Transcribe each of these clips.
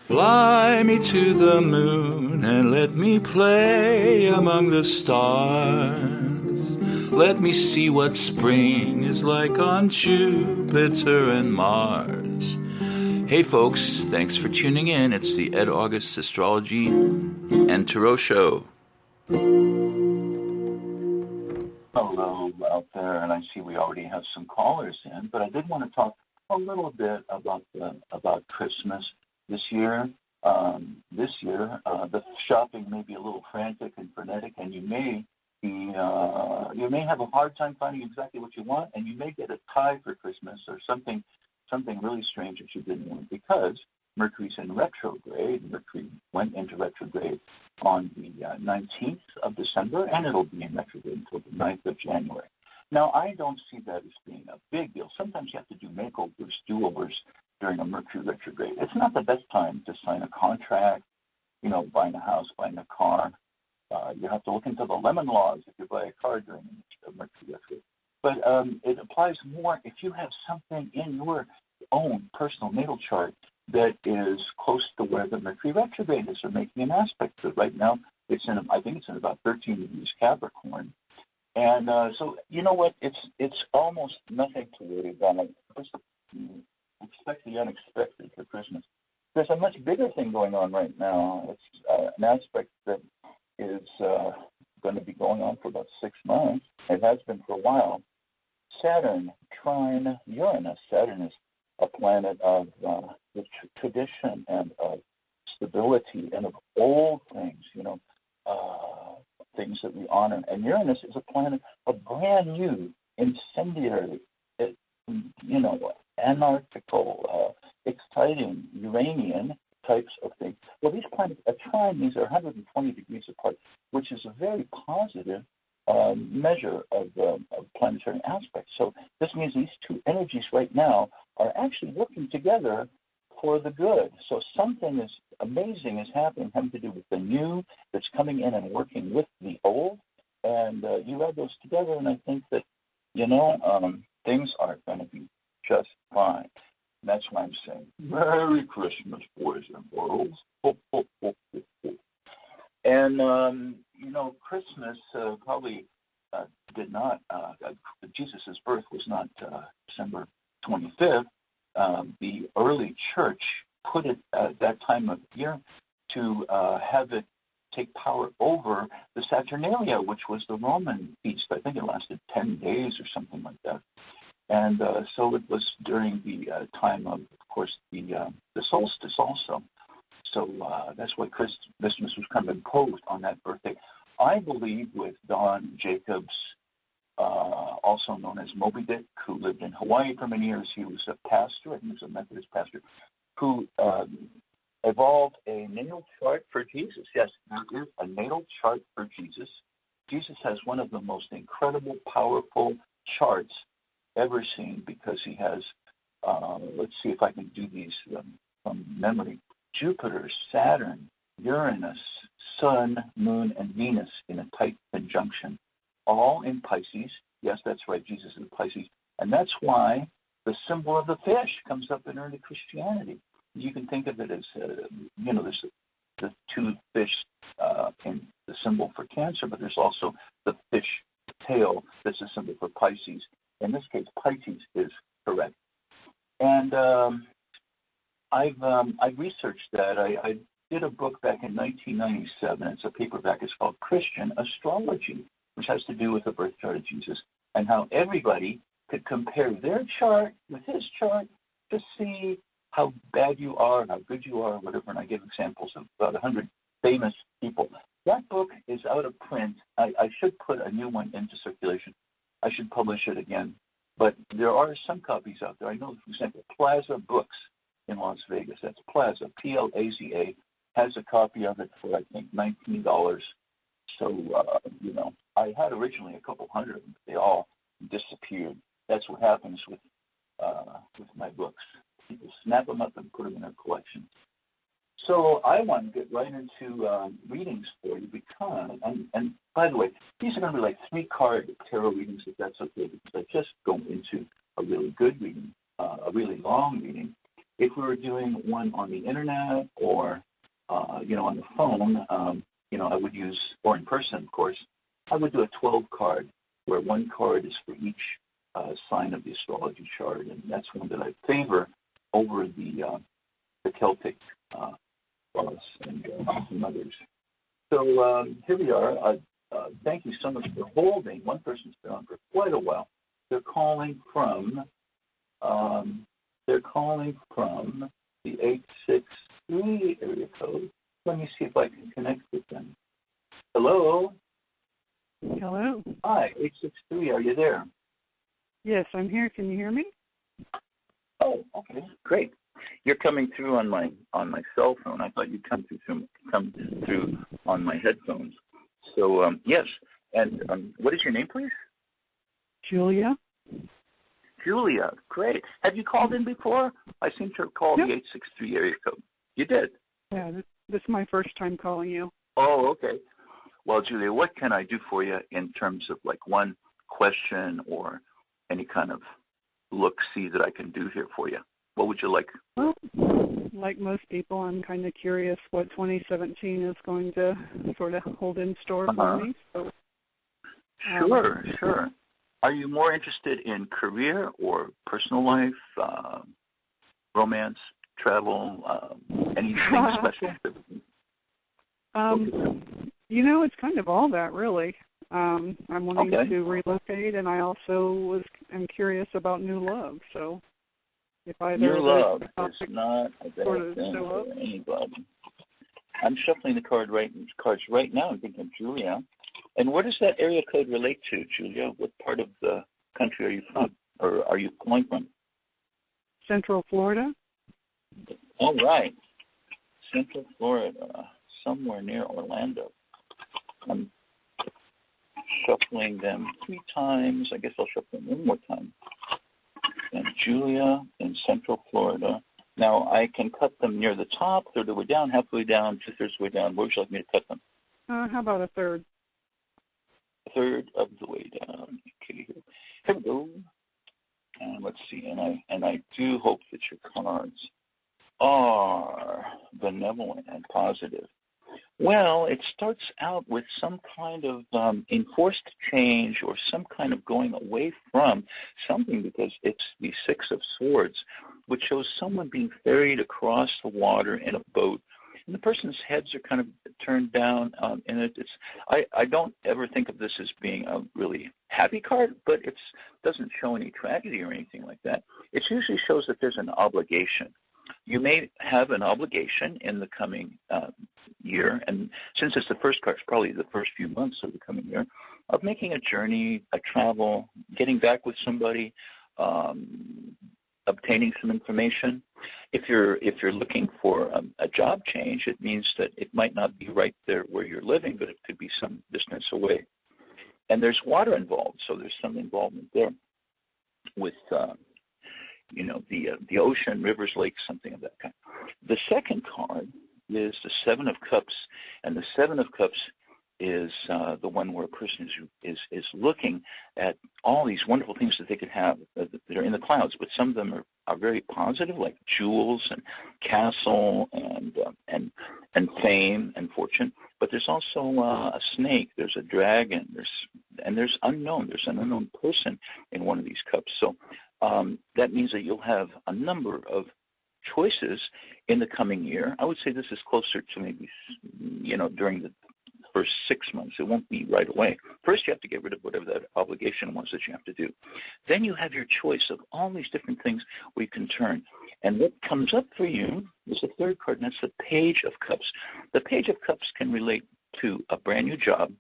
Fly me to the moon and let me play among the stars. Let me see what spring is like on Jupiter and Mars. Hey folks, thanks for tuning in. It's the Ed August Astrology and Tarot Show. Hello out there, and I see we already have some callers in, but I did want to talk a little bit about Christmas this year. The shopping may be a little frantic and frenetic, and you may have a hard time finding exactly what you want, and you may get a tie for Christmas or something really strange that you didn't want, because Mercury's in retrograde. Mercury went into retrograde on the 19th of December, and it'll be in retrograde until the 9th of January. Now, I don't see that as being a big deal. Sometimes you have to do makeovers, do-overs during a Mercury retrograde. It's not the best time to sign a contract, buying a house, buying a car. You have to look into the lemon laws if you buy a car during a Mercury retrograde. But it applies more if you have something in your own personal natal chart that is close to where the Mercury retrograde is, or making an aspect to it. Right now, I think it's in about 13 degrees Capricorn. And so, you know what? It's almost nothing to worry about. Just expect the unexpected for Christmas. There's a much bigger thing going on right now. It's an aspect that is going to be going on for about 6 months. It has been for a while. Saturn trine Uranus. Saturn is a planet of the tradition and of stability and of old things, things that we honor. And Uranus is a planet of brand new, incendiary, anarchical, exciting, Uranian types of things. Well, these planets, a trine, these are 120 degrees apart, which is a very positive measure of planetary aspects. So this means these two energies right now are actually working together for the good. So something is amazing is happening, having to do with the new that's coming in and working with the old. And you add those together, and I think that, things are going to be just fine. And that's why I'm saying, Merry Christmas, boys and girls. Ho, ho, ho, ho, ho. And, Christmas probably did not, Jesus' birth was not December 25th. The early church put it at that time of year to have it take power over the Saturnalia, which was the Roman feast. I think it lasted 10 days or something like that. And so it was during the time of course, the solstice also. So that's why Christmas was kind of imposed on that birthday. I believe with Don Jacobs, also known as Moby Dick, who lived in Hawaii for many years. He was a pastor, I think he was a Methodist pastor, who evolved a natal chart for Jesus. Yes, there is a natal chart for Jesus. Jesus has one of the most incredible, powerful charts ever seen, because he has, let's see if I can do these from memory, Jupiter, Saturn, Uranus, Sun, Moon, and Venus in a tight conjunction, all in Pisces. Yes, that's right, Jesus is Pisces. And that's why the symbol of the fish comes up in early Christianity. You can think of it as, there's the two fish in the symbol for Cancer, but there's also the fish tail that's a symbol for Pisces. In this case, Pisces is correct. And I've researched that. I did a book back in 1997. It's a paperback. It's called Christian Astrology, which has to do with the birth chart of Jesus and how everybody could compare their chart with his chart to see how bad you are, how good you are, whatever. And I give examples of about 100 famous people. That book is out of print. I should put a new one into circulation. I should publish it again. But there are some copies out there. I know, for example, Plaza Books in Las Vegas. That's Plaza, Plaza, has a copy of it for, I think, $19. So, I had originally a couple hundred of them. They all disappeared. That's what happens with my books. People snap them up and put them in their collection. So I want to get right into readings for you because, and by the way, these are going to be like 3-card tarot readings, if that's okay, because I just go into a really good reading, a really long reading. If we were doing one on the internet or, on the phone, I would use, or in person, of course, I would do a 12 card where one card is for each sign of the astrology chart, and that's one that I favor over the Celtic cross and some others. So here we are. Thank you so much for holding. One person's been on for quite a while. They're calling from the 863 area code. Let me see if I can connect with them. Hello? Hello. Hi, 863. Are you there? Yes, I'm here. Can you hear me? Oh, okay, great. You're coming through on my cell phone. I thought you'd come through on my headphones. So yes, and what is your name, please? Julia. Julia, great. Have you called in before? I seem to have called the 863 area code. You did? Yeah, this is my first time calling you. Oh, okay. Well, Julia, what can I do for you in terms of like one question or any kind of look-see that I can do here for you? What would you like? Well, like most people, I'm kind of curious what 2017 is going to sort of hold in store for me. So, Sure. Are you more interested in career or personal life, romance, travel, anything special? It's kind of all that, really. I'm wanting to relocate, and I also am curious about new love. So, if either new love of is not a bad thing for up. anybody. I'm shuffling the cards right now and thinking, Julia. And where does that area code relate to, Julia? What part of the country are you from, or are you calling from? Central Florida. All right. Central Florida, somewhere near Orlando. I'm shuffling them 3 times. I guess I'll shuffle them one more time. And Julia in Central Florida. Now, I can cut them near the top, third of the way down, half the way down, 2/3 of the way down. Where would you like me to cut them? How about a third? A third of the way down. Okay, here we go. And let's see. And I do hope that your cards are benevolent and positive. Well, it starts out with some kind of enforced change or some kind of going away from something, because it's the 6 of Swords, which shows someone being ferried across the water in a boat. And the person's heads are kind of turned down, and I don't ever think of this as being a really happy card, but it doesn't show any tragedy or anything like that. It usually shows that there's an obligation. You may have an obligation in the coming year, and since it's the first card, it's probably the first few months of the coming year, of making a journey, a travel, getting back with somebody, obtaining some information. If you're looking for a job change, it means that it might not be right there where you're living, but it could be some distance away. And there's water involved, so there's some involvement there with the ocean, rivers, lakes, something of that kind. The second card is the 7 of Cups, and the 7 of Cups is the one where a person is looking at all these wonderful things that they could have that are in the clouds, but some of them are very positive, like jewels and castle and fame and fortune. But there's also a snake, there's a dragon, there's an unknown person in one of these cups. So that means that you'll have a number of choices in the coming year. I would say this is closer to maybe, during the first 6 months. It won't be right away. First, you have to get rid of whatever that obligation was that you have to do. Then you have your choice of all these different things where you can turn. And what comes up for you is the third card, and that's the Page of Cups. The Page of Cups can relate to a brand new job,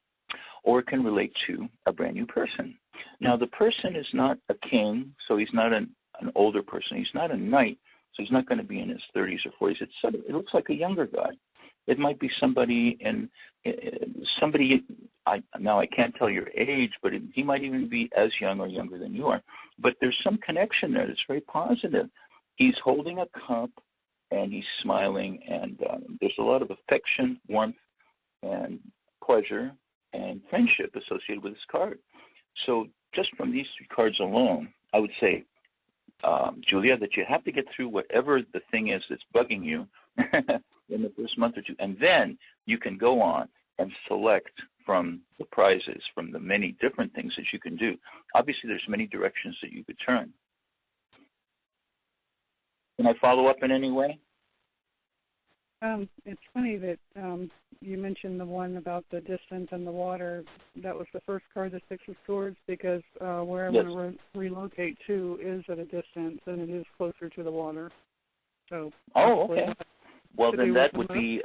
or it can relate to a brand new person. Now, the person is not a king, so he's not an older person. He's not a knight, so he's not going to be in his 30s or 40s. It looks like a younger guy. It might be somebody now I can't tell your age, but he might even be as young or younger than you are. But there's some connection there that's very positive. He's holding a cup, and he's smiling, and there's a lot of affection, warmth, and pleasure, and friendship associated with this card. So just from these 3 cards alone, I would say Julia, that you have to get through whatever the thing is that's bugging you in the first month or two. And then you can go on and select from the prizes, from the many different things that you can do. Obviously, there's many directions that you could turn. Can I follow up in any way? It's funny that you mentioned the one about the distance and the water. That was the first card, the Six of Swords, because where I want to relocate to is at a distance, and it is closer to the water. So. Okay. Well, then that would be,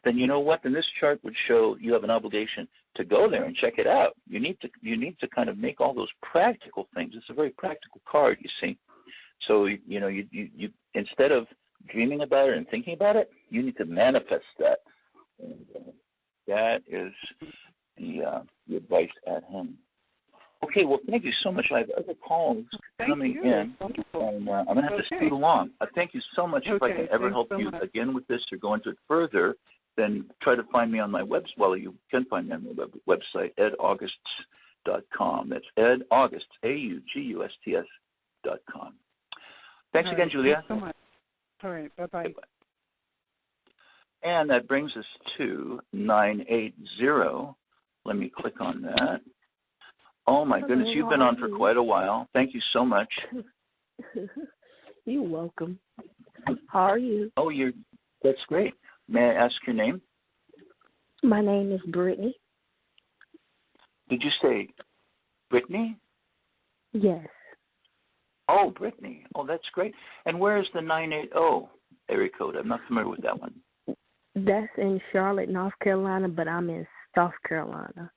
then you know what? Then this chart would show you have an obligation to go there and check it out. You need to kind of make all those practical things. It's a very practical card, you see. So, you instead of dreaming about it and thinking about it, you need to manifest that. And that is the advice at hand. Okay, well, thank you so much. I have other calls coming in, and I'm going to have to scoot along. Thank you so much. If I can ever help you again with this or go into it further, then try to find me on my website. Well, you can find me on my website, edaugusts.com. That's Ed August, AUGUSTS.com. Thanks again, Julia. Thanks so much. All right, bye-bye. Bye-bye. And that brings us to 980. Let me click on that. Oh, my goodness, you've been on for quite a while. Thank you so much. You're welcome. How are you? Oh, that's great. May I ask your name? My name is Brittany. Did you say Brittany? Yes. Oh, Brittany. Oh, that's great. And where is the 980 area code? I'm not familiar with that one. That's in Charlotte, North Carolina, but I'm in South Carolina.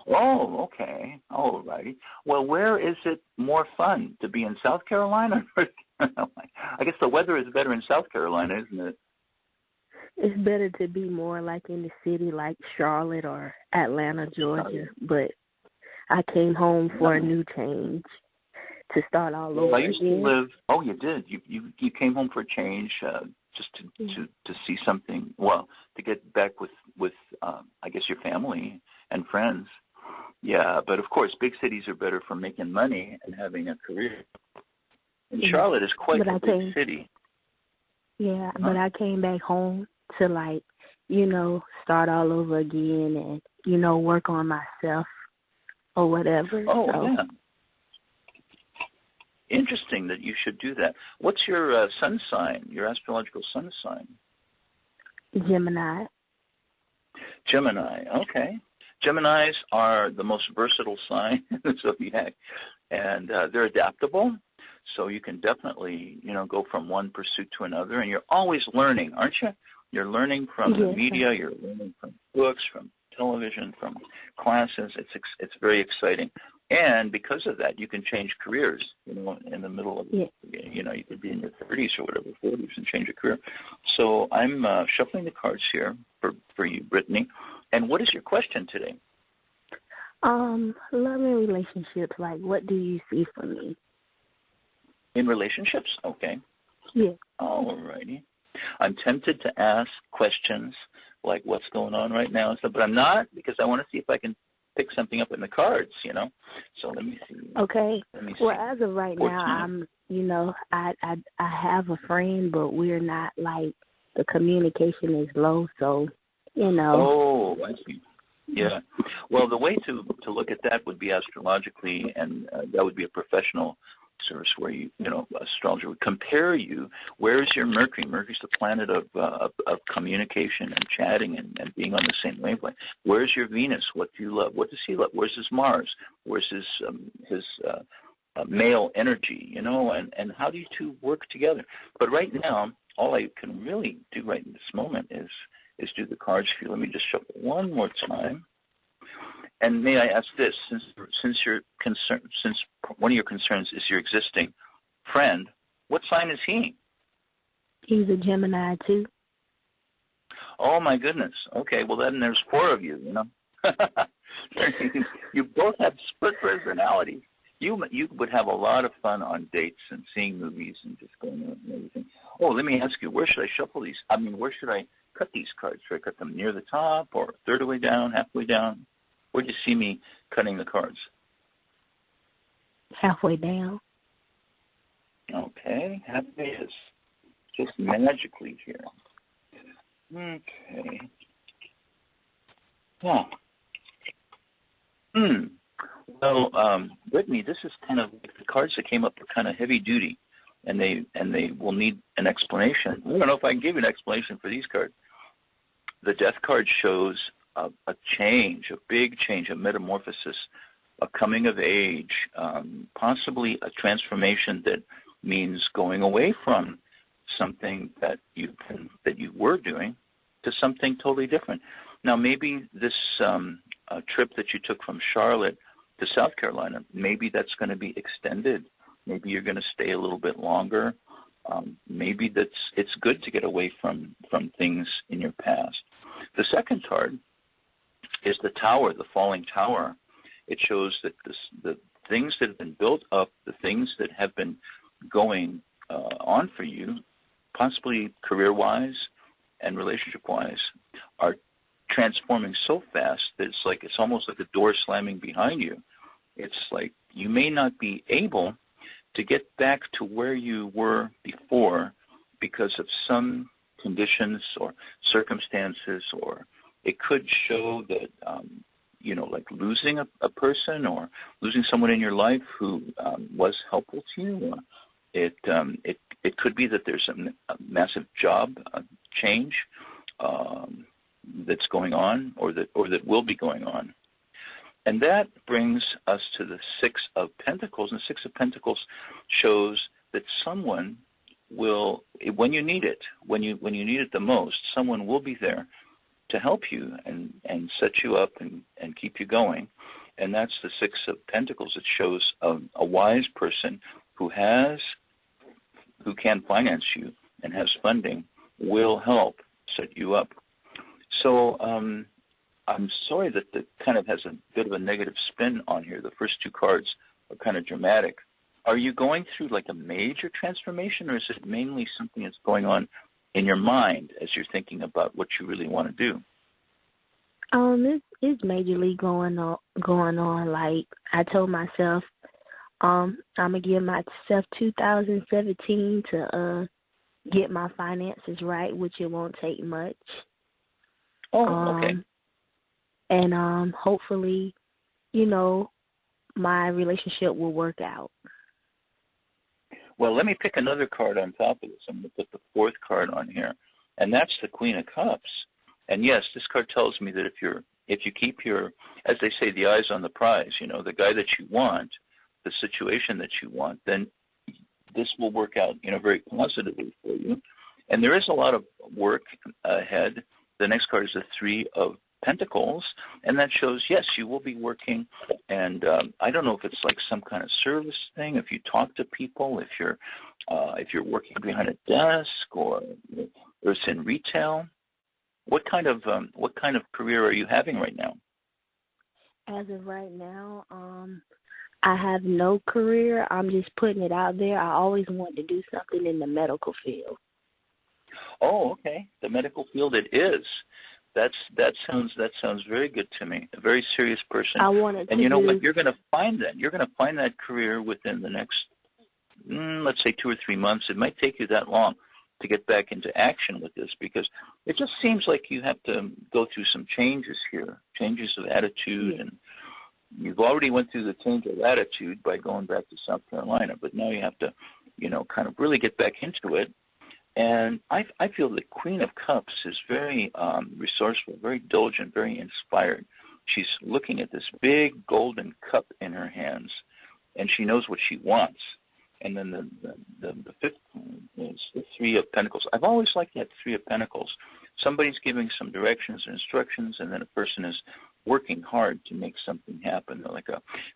Oh, okay. All righty. Well, where is it more fun, to be in South Carolina or North Carolina? I guess the weather is better in South Carolina, isn't it? It's better to be more like in the city like Charlotte or Atlanta, Georgia, but I came home for a new change to start all over again. I used to live. Oh, you did. You came home for a change, just to see something. Well, to get back with I guess your family and friends. Yeah, but of course, big cities are better for making money and having a career. And Charlotte is quite a big city. Yeah, but I came back home to start all over again and work on myself or whatever. Oh, yeah. Interesting that you should do that. What's your sun sign, your astrological sun sign? Gemini. Gemini, okay. Geminis are the most versatile sign in the zodiac, and they're adaptable. So you can definitely, go from one pursuit to another, and you're always learning, aren't you? You're learning from the media, you're learning from books, from television, from classes. It's very exciting. And because of that, you can change careers, in the middle of, you could be in your 30s or whatever, 40s, and change a career. So I'm shuffling the cards here for you, Brittany. And what is your question today? Love and relationships. Like, what do you see for me? In relationships? Okay. Yeah. All righty. I'm tempted to ask questions like what's going on right now and stuff, but I'm not, because I want to see if I can pick something up in the cards, So let me see. Okay. Well, as of right now, I'm, I have a friend, but we're not, like, the communication is low, so, Oh, I see. Yeah. Well, the way to look at that would be astrologically, and that would be a professional service where astrologer would compare you. Where is your Mercury? Mercury's the planet of communication and chatting and being on the same wavelength. Where's your Venus? What do you love? What does he love? Where's his Mars? Where's his male energy? And how do you two work together? But right now, all I can really do right in this moment is do the cards for you. Let me just shuffle one more time. And may I ask this, since one of your concerns is your existing friend, what sign is he? He's a Gemini too. Oh my goodness. Okay, well then there's four of you. You both have split personalities. You would have a lot of fun on dates and seeing movies and just going out and everything. Oh, let me ask you, where should I shuffle these? Where should I cut these cards? Should I cut them near the top or a third of the way down, halfway down? Where do you see me cutting the cards? Halfway down. Okay, happy is just magically here. Okay. Huh. Well, Brittany, this is kind of the cards that came up are kind of heavy duty, and they will need an explanation. I don't know if I can give you an explanation for these cards. The Death card shows a change, a big change, a metamorphosis, a coming of age, possibly a transformation that means going away from something that you were doing to something totally different. Now, maybe this trip that you took from Charlotte to South Carolina, maybe that's going to be extended. Maybe you're going to stay a little bit longer. Maybe it's good to get away from things in your past. The second card is the Tower, the falling tower. It shows that the things that have been built up, the things that have been going on for you, possibly career-wise and relationship-wise, are transforming so fast that it's almost like a door slamming behind you. It's like you may not be able to get back to where you were before because of some conditions or circumstances, or it could show that like losing a person or losing someone in your life who was helpful to you. It could be that there's a massive job change that's going on, or that will be going on. And that brings us to the Six of Pentacles. And the Six of Pentacles shows that someone will, when you need it, when you need it the most, someone will be there to help you and set you up and keep you going. And that's the Six of Pentacles. It shows a wise person who can finance you and has funding, will help set you up. So I'm sorry that it kind of has a bit of a negative spin on here. The first two cards are kind of dramatic. Are you going through like a major transformation, or is it mainly something that's going on in your mind as you're thinking about what you really want to do? It's majorly going on. Like I told myself, I'm gonna give myself 2017 to get my finances right, which it won't take much. Oh, okay. And hopefully, my relationship will work out. Well, let me pick another card on top of this. I'm going to put the fourth card on here, and that's the Queen of Cups. And yes, this card tells me that if you keep your, as they say, the eyes on the prize, the guy that you want, the situation that you want, then this will work out, very positively for you. And there is a lot of work ahead. The next card is the Three of Pentacles, and that shows, yes, you will be working. And I don't know if it's like some kind of service thing, if you talk to people, if you're working behind a desk, or it's in retail. What kind of career are you having right now? As of right now, I have no career. I'm just putting it out there. I always wanted to do something in the medical field. Oh, okay. The medical field it is. That sounds very good to me. A very serious person. I wanted and to you know what? You're going to find that. You're going to find that career within the next, let's say, 2 or 3 months. It might take you that long to get back into action with this, because it just seems like you have to go through some changes here, changes of attitude. Yeah. And you've already went through the change of attitude by going back to South Carolina, but now you have to, kind of really get back into it. And I feel the Queen of Cups is very resourceful, very diligent, very inspired. She's looking at this big golden cup in her hands, and she knows what she wants. And then the fifth is the Three of Pentacles. I've always liked that Three of Pentacles. Somebody's giving some directions or instructions, and then a person is working hard to make something happen. They're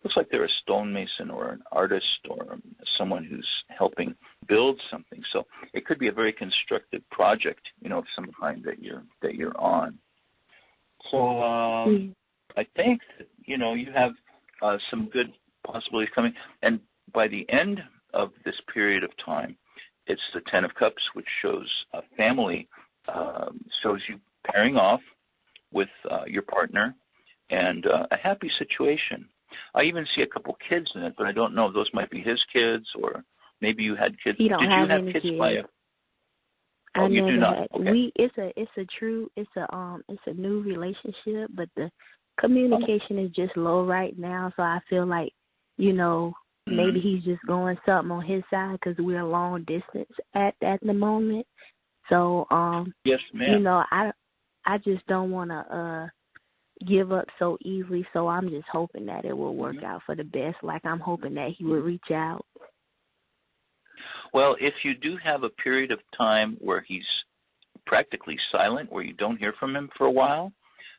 looks like they're a stonemason or an artist or someone who's helping build something. So it could be a very constructive project, of some kind that you're on. So I think that, you have some good possibilities coming. And by the end of this period of time, it's the Ten of Cups, which shows a family, shows you pairing off with your partner, and a happy situation. I even see a couple kids in it, but I don't know if those might be his kids or Maybe you had kids. He don't Did have you have any kids kids. by a... I you never do not. had. Okay. It's a new relationship, but the communication is just low right now. So I feel like, maybe he's just going something on his side because we're long distance at the moment. So Yes, ma'am. I just don't want to give up so easily. So I'm just hoping that it will work out for the best. Like I'm hoping that he will reach out. Well, if you do have a period of time where he's practically silent, where you don't hear from him for a while,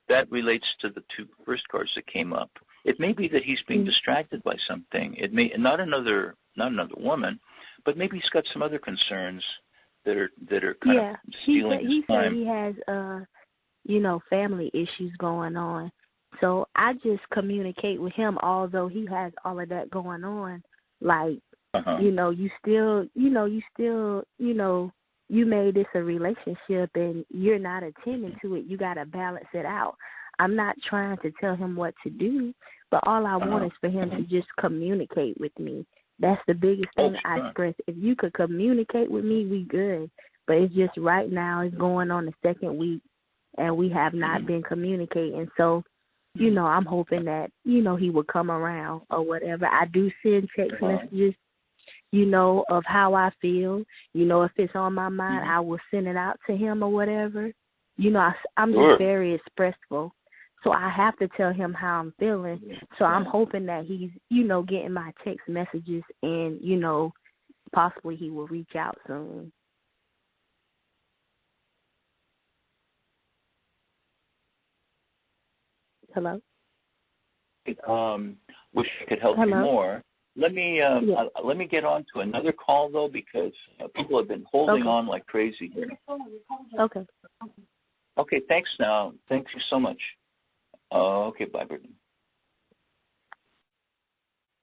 that relates to the two first cards that came up. It may be that he's being distracted by something. It may not another woman, but maybe he's got some other concerns that are kind of stealing his time. He said he has family issues going on. So I just communicate with him, although he has all of that going on. Like, you made this a relationship and you're not attending to it. You got to balance it out. I'm not trying to tell him what to do, but all I want is for him to just communicate with me. That's the biggest thing I stress. If you could communicate with me, we good. But it's just right now it's going on the second week, and we have not been communicating. So, I'm hoping that, he will come around or whatever. I do send text messages, of how I feel. If it's on my mind, I will send it out to him or whatever. I'm just very expressive. So I have to tell him how I'm feeling. So I'm hoping that he's, getting my text messages and, possibly he will reach out soon. Hello? Wish I could help you more. Let me get on to another call, though, because people have been holding on like crazy here. Okay. Okay, thanks now. Thank you so much. Okay, bye, Brittany.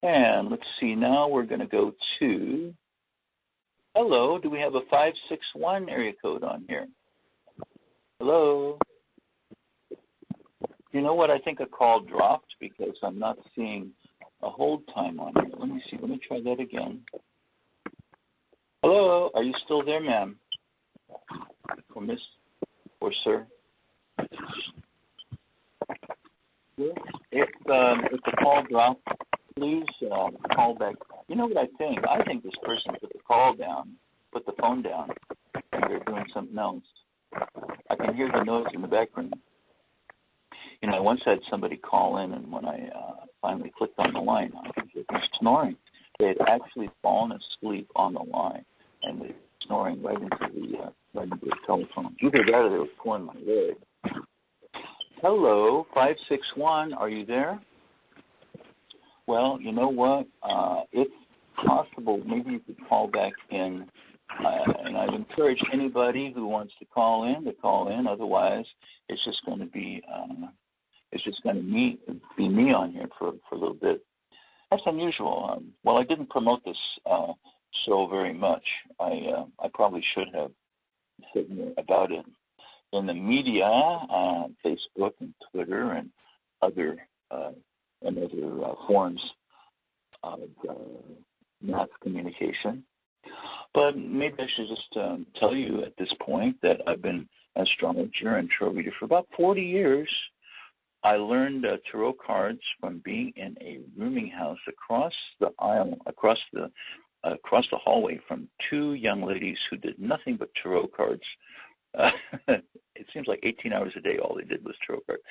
And let's see, now we're going to go to, hello, do we have a 561 area code on here? Hello? You know what? I think a call dropped because I'm not seeing a hold time on here. Let me see. Let me try that again. Hello? Are you still there, ma'am? Or miss? Or sir? If the call dropped, please call back. You know what I think? I think this person put the phone down, and they're doing something else. I can hear the noise in the background. I once had somebody call in, and when I finally clicked on the line, I could hear them snoring. They had actually fallen asleep on the line, and they were snoring right into the telephone. Either that or they were pulling my leg. Hello, 561, are you there? Well, you know what? If possible, maybe you could call back in, and I'd encourage anybody who wants to call in to call in. Otherwise, it's just going to be be me on here for a little bit. That's unusual. Well, I didn't promote this show very much. I probably should have said more about it in the media, Facebook and Twitter and other forms of mass communication. But maybe I should just tell you at this point that I've been an astrologer and tarot reader for about 40 years. I learned tarot cards from being in a rooming house across the aisle, across the hallway from two young ladies who did nothing but tarot cards. It seems like 18 hours a day, all they did was tarot cards.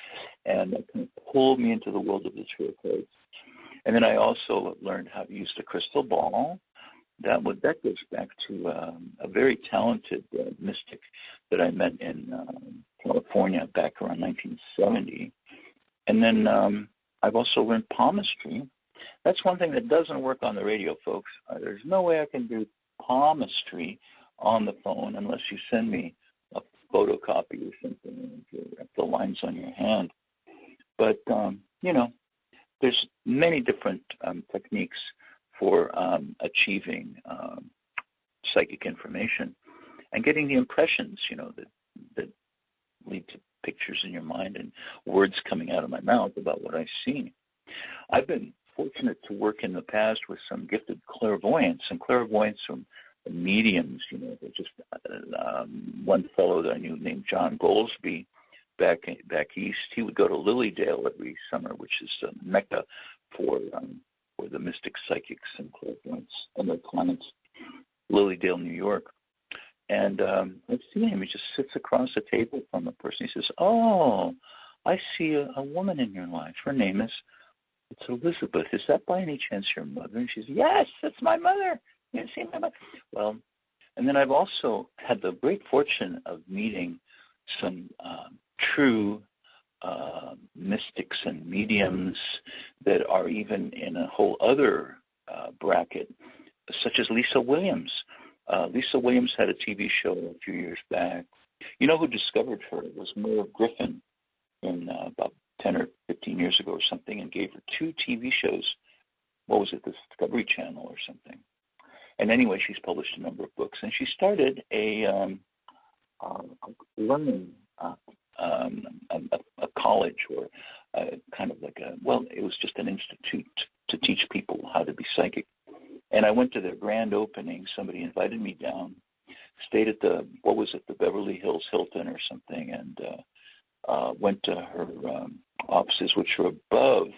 And that kind of pulled me into the world of the tarot cards. And then I also learned how to use the crystal ball. That goes back to a very talented mystic that I met in California back around 1970. And then I've also learned palmistry. That's one thing that doesn't work on the radio, folks. There's no way I can do palmistry on the phone unless you send me a photocopy or something, the lines on your hand. But, there's many different techniques for achieving psychic information and getting the impressions, that lead to pictures in your mind and words coming out of my mouth about what I've seen. I've been fortunate to work in the past with some gifted clairvoyants and clairvoyants from mediums. You know, they're just one fellow that I knew named John Goldsby back east. He would go to Lilydale every summer, which is Mecca for the mystic psychics and clairvoyants and their clients. Lilydale, New York. And I've seen him. He just sits across the table from a person. He says, "Oh, I see a woman in your life. Her name is Elizabeth. Is that by any chance your mother?" And she says, "Yes, that's my mother. You see my mother." Well, and then I've also had the great fortune of meeting some true mystics and mediums that are even in a whole other bracket, such as Lisa Williams. Lisa Williams had a TV show a few years back. You know who discovered her? It was Merv Griffin in about 10 or 15 years ago or something, and gave her 2 TV shows. What was it, the Discovery Channel or something? And anyway, she's published a number of books, and she started a learning a college, or kind of like it was just an institute to teach people how to be psychic. And I went to their grand opening. Somebody invited me down, stayed at the Beverly Hills Hilton or something, and went to her offices, which were above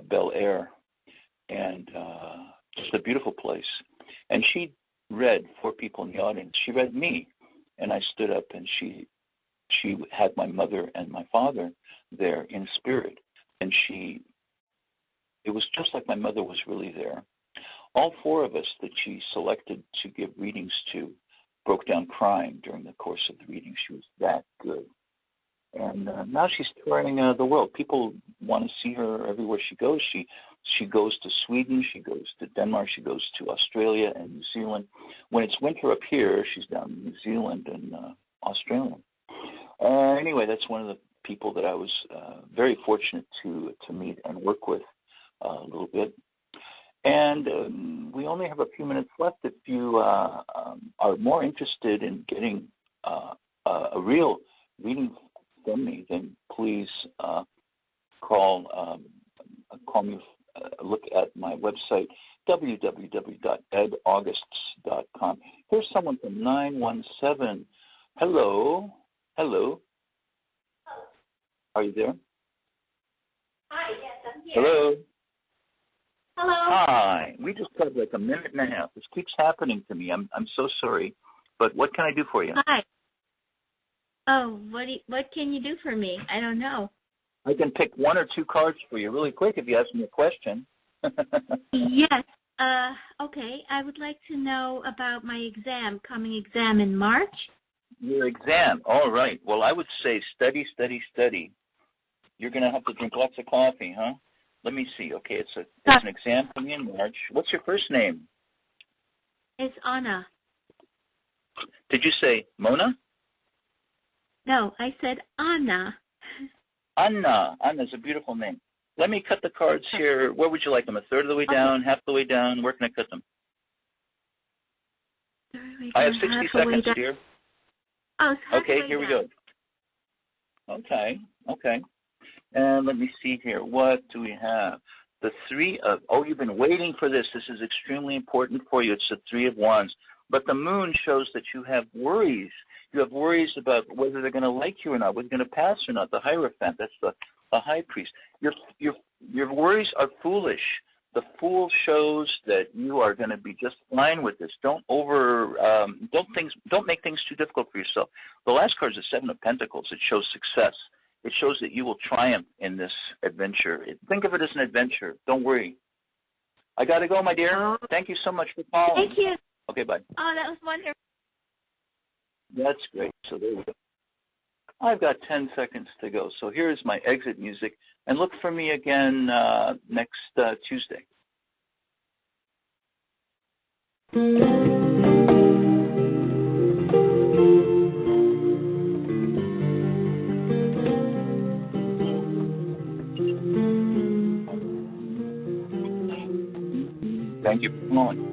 Bel Air, and just a beautiful place. And she read 4 people in the audience. She read me, and I stood up, and she had my mother and my father there in spirit, and it was just like my mother was really there. All 4 of us that she selected to give readings to broke down crying during the course of the reading. She was that good. And now she's touring the world. People want to see her everywhere she goes. She goes to Sweden, she goes to Denmark, she goes to Australia and New Zealand. When it's winter up here, she's down in New Zealand and Australia. Anyway, that's one of the people that I was very fortunate to meet and work with a little bit. And we only have a few minutes left. If you are more interested in getting a real reading from me, then please call me. Look at my website, www.edaugusts.com. Here's someone from 917. Hello. Are you there? Hi, yes, I'm here. Hello. Hello. Hi. We just had like a minute and a half. This keeps happening to me. I'm so sorry. But what can I do for you? Hi. Oh, what can you do for me? I don't know. I can pick 1 or 2 cards for you really quick if you ask me a question. Yes. Okay. I would like to know about my coming exam in March. Your exam. All right. Well, I would say study. You're going to have to drink lots of coffee, huh? Let me see. Okay, it's an exam coming in March. What's your first name? It's Anna. Did you say Mona? No, I said Anna. Anna's a beautiful name. Let me cut the cards here. Where would you like them? A third of the way down, half the way down? Where can I cut them? I have 60 seconds, dear. Oh, okay, here we go. Okay. And let me see here. What do we have? The 3 of, you've been waiting for this. This is extremely important for you. It's the 3 of Wands. But the moon shows that you have worries. You have worries about whether they're going to like you or not, whether you're going to pass or not. The Hierophant, that's the high priest. Your worries are foolish. The Fool shows that you are going to be just fine with this. Don't make things too difficult for yourself. The last card is the 7 of Pentacles. It shows success. It shows that you will triumph in this adventure. Think of it as an adventure. Don't worry. I got to go, my dear. Thank you so much for calling. Thank you. Okay, bye. Oh, that was wonderful. That's great. So there we go. I've got 10 seconds to go. So here's my exit music. And look for me again next Tuesday. Thank you for calling.